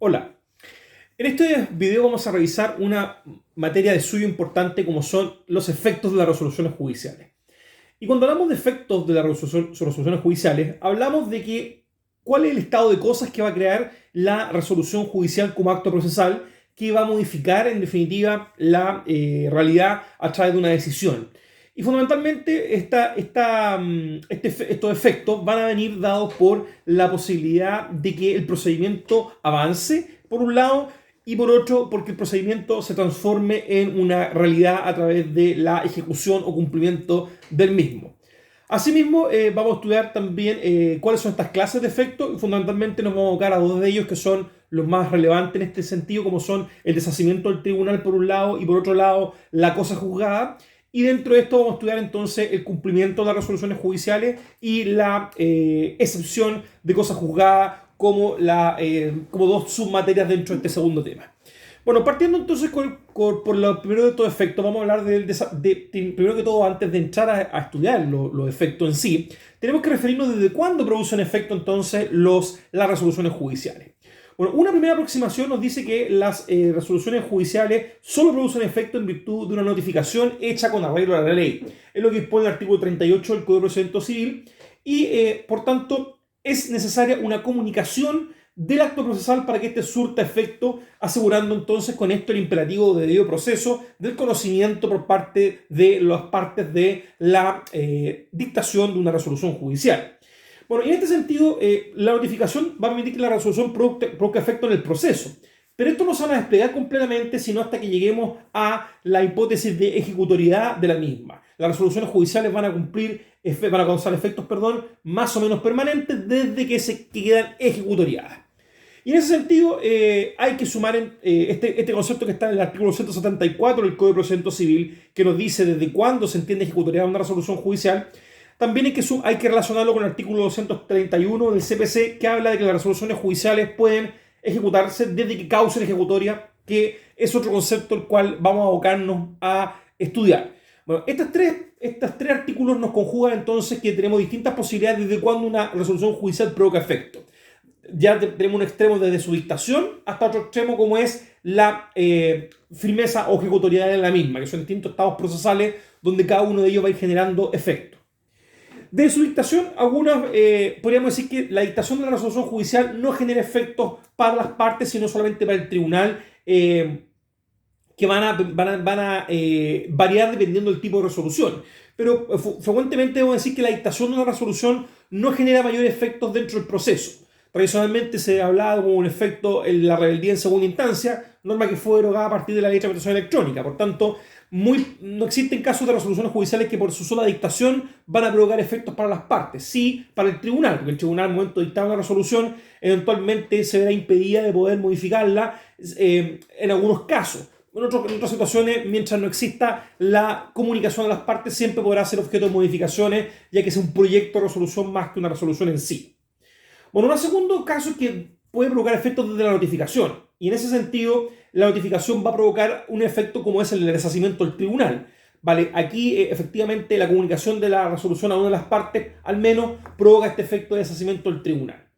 Hola, en este video vamos a revisar una materia de suyo importante como son los efectos de las resoluciones judiciales. Y cuando hablamos de efectos de las resoluciones judiciales, hablamos de cuál es el estado de cosas que va a crear la resolución judicial como acto procesal que va a modificar en definitiva la realidad a través de una decisión. Y fundamentalmente estos efectos van a venir dados por la posibilidad de que el procedimiento avance, por un lado, y por otro, porque el procedimiento se transforme en una realidad a través de la ejecución o cumplimiento del mismo. Asimismo, vamos a estudiar también cuáles son estas clases de efectos y fundamentalmente nos vamos a abocar a dos de ellos que son los más relevantes en este sentido, como son el deshacimiento del tribunal por un lado y por otro lado la cosa juzgada. Y dentro de esto vamos a estudiar entonces el cumplimiento de las resoluciones judiciales y la excepción de cosa juzgada como dos submaterias dentro de este segundo tema. Bueno, partiendo entonces por lo primero de estos efectos, vamos a hablar primero que todo, antes de entrar a estudiar los efectos en sí, tenemos que referirnos desde cuándo producen efecto entonces las resoluciones judiciales. Bueno, una primera aproximación nos dice que las resoluciones judiciales solo producen efecto en virtud de una notificación hecha con arreglo a la ley. Es lo que dispone el artículo 38 del Código de Procedimiento Civil y, por tanto, es necesaria una comunicación del acto procesal para que éste surta efecto, asegurando entonces con esto el imperativo de debido proceso del conocimiento por parte de las partes de la dictación de una resolución judicial. Bueno, y en este sentido, la notificación va a permitir que la resolución produzca efecto en el proceso. Pero esto no se va a desplegar completamente, sino hasta que lleguemos a la hipótesis de ejecutoriedad de la misma. Las resoluciones judiciales van a causar efectos, más o menos permanentes desde que se quedan ejecutoriadas. Y en ese sentido, hay que sumar este concepto que está en el artículo 174 del Código de Procedimiento Civil, que nos dice desde cuándo se entiende ejecutoriada una resolución judicial. También hay que relacionarlo con el artículo 231 del CPC, que habla de que las resoluciones judiciales pueden ejecutarse desde que causen ejecutoria, que es otro concepto el cual vamos a abocarnos a estudiar. Bueno, estos tres artículos nos conjugan entonces que tenemos distintas posibilidades desde cuando una resolución judicial provoca efecto. Ya tenemos un extremo desde su dictación hasta otro extremo como es la firmeza o ejecutoriedad de la misma, que son distintos estados procesales donde cada uno de ellos va a ir generando efecto. De su dictación, podríamos decir que la dictación de la resolución judicial no genera efectos para las partes, sino solamente para el tribunal, que van a variar dependiendo del tipo de resolución. Pero frecuentemente debo decir que la dictación de una resolución no genera mayores efectos dentro del proceso. Tradicionalmente se hablaba como un efecto en la rebeldía en segunda instancia, norma que fue derogada a partir de la ley de tramitación electrónica. Por tanto, no existen casos de resoluciones judiciales que por su sola dictación van a provocar efectos para las partes. Sí, para el tribunal, porque el tribunal al momento de dictar una resolución eventualmente se verá impedida de poder modificarla en algunos casos. En otras situaciones, mientras no exista la comunicación de las partes, siempre podrá ser objeto de modificaciones, ya que es un proyecto de resolución más que una resolución en sí. Bueno, un segundo caso es que puede provocar efectos desde la notificación. Y en ese sentido, la notificación va a provocar un efecto como es el deshacimiento del tribunal. ¿Vale? Aquí, efectivamente, la comunicación de la resolución a una de las partes, al menos, provoca este efecto de deshacimiento del tribunal.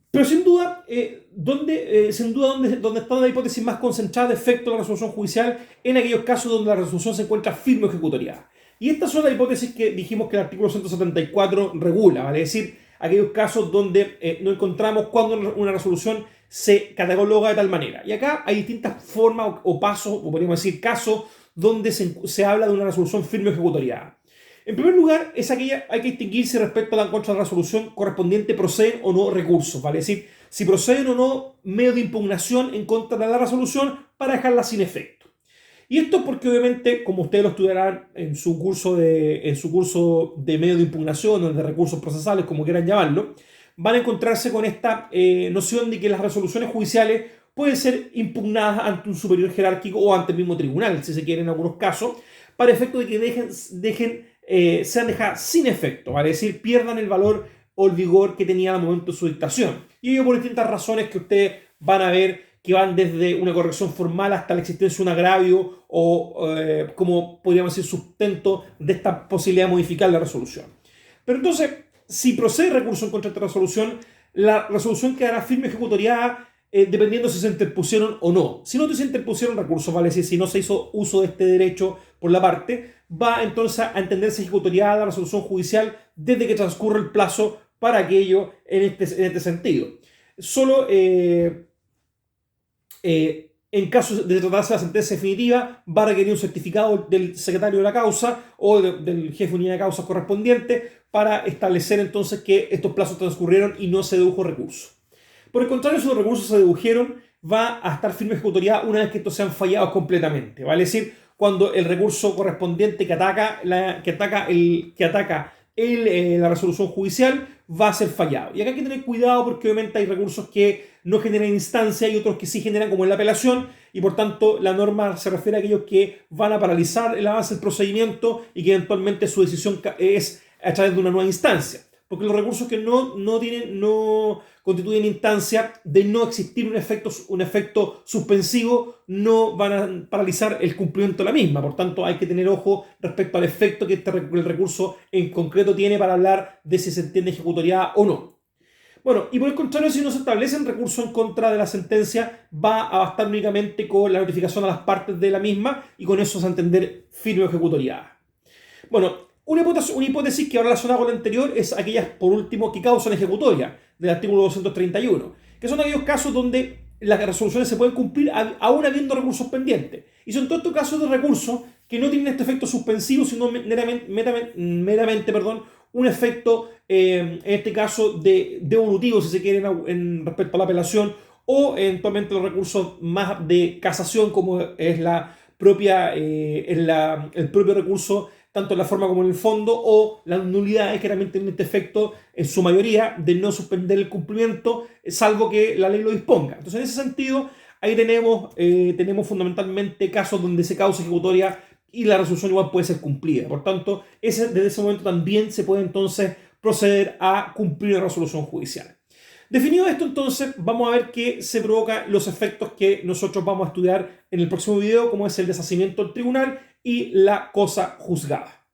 Pero sin duda, donde está la hipótesis más concentrada de efecto de la resolución judicial en aquellos casos donde la resolución se encuentra firme o ejecutoriada. Y estas son las hipótesis que dijimos que el artículo 174 regula, ¿vale? Es decir, aquellos casos donde no encontramos cuando una resolución se cataloga de tal manera. Y acá hay distintas formas o pasos, o podríamos decir casos, donde se habla de una resolución firme o ejecutoriada. En primer lugar, hay que distinguir si respecto a la contra de la resolución correspondiente proceden o no recursos, ¿vale? Es decir, si proceden o no medios de impugnación en contra de la resolución para dejarla sin efecto. Y esto porque obviamente, como ustedes lo estudiarán en su curso de medios de impugnación o de recursos procesales, como quieran llamarlo, van a encontrarse con esta noción de que las resoluciones judiciales pueden ser impugnadas ante un superior jerárquico o ante el mismo tribunal, si se quiere en algunos casos, para efecto de que sean dejadas sin efecto, ¿vale? Es decir, pierdan el valor o el vigor que tenían al momento de su dictación. Y ello por distintas razones que ustedes van a ver que van desde una corrección formal hasta la existencia de un agravio o, como podríamos decir, sustento de esta posibilidad de modificar la resolución. Pero entonces, si procede recurso en contra de esta resolución, la resolución quedará firme ejecutoriada dependiendo si se interpusieron o no. Si no se interpusieron recursos, vale decir, si no se hizo uso de este derecho por la parte, va entonces a entenderse ejecutoriada la resolución judicial desde que transcurre el plazo para aquello en este sentido. Solo en caso de tratarse de la sentencia definitiva, va a requerir un certificado del secretario de la causa o del jefe de unidad de causas correspondiente para establecer entonces que estos plazos transcurrieron y no se dedujo recurso. Por el contrario, si los recursos se dedujeron, va a estar firme ejecutoriada una vez que estos sean fallados completamente. Vale decir, cuando el recurso correspondiente que ataca la resolución judicial va a ser fallado. Y acá hay que tener cuidado porque obviamente hay recursos que no generan instancia y otros que sí generan, como en la apelación, y por tanto la norma se refiere a aquellos que van a paralizar el avance del procedimiento y que eventualmente su decisión es a través de una nueva instancia. Porque los recursos que no constituyen instancia, de no existir un efecto suspensivo, no van a paralizar el cumplimiento de la misma. Por tanto, hay que tener ojo respecto al efecto que el recurso en concreto tiene para hablar de si se entiende ejecutoriada o no. Bueno, y por el contrario, si no se establece un recurso en contra de la sentencia, va a bastar únicamente con la notificación a las partes de la misma y con eso se va a entender firme o ejecutoriada. Bueno, una hipótesis que va relacionada con la anterior es aquellas, por último, que causan ejecutoria del artículo 231, que son aquellos casos donde las resoluciones se pueden cumplir aún habiendo recursos pendientes. Y son todos estos casos de recursos que no tienen este efecto suspensivo, sino meramente un efecto, en este caso, devolutivo, si se quiere, respecto a la apelación, o eventualmente los recursos más de casación, como es el propio recurso, tanto en la forma como en el fondo, o las nulidades que realmente tienen este efecto, en su mayoría, de no suspender el cumplimiento, salvo que la ley lo disponga. Entonces, en ese sentido, ahí tenemos fundamentalmente casos donde se causa ejecutoria y la resolución igual puede ser cumplida. Por tanto, desde ese momento también se puede entonces proceder a cumplir la resolución judicial. Definido esto, entonces, vamos a ver que se provocan los efectos que nosotros vamos a estudiar en el próximo video, como es el deshacimiento del tribunal y la cosa juzgada.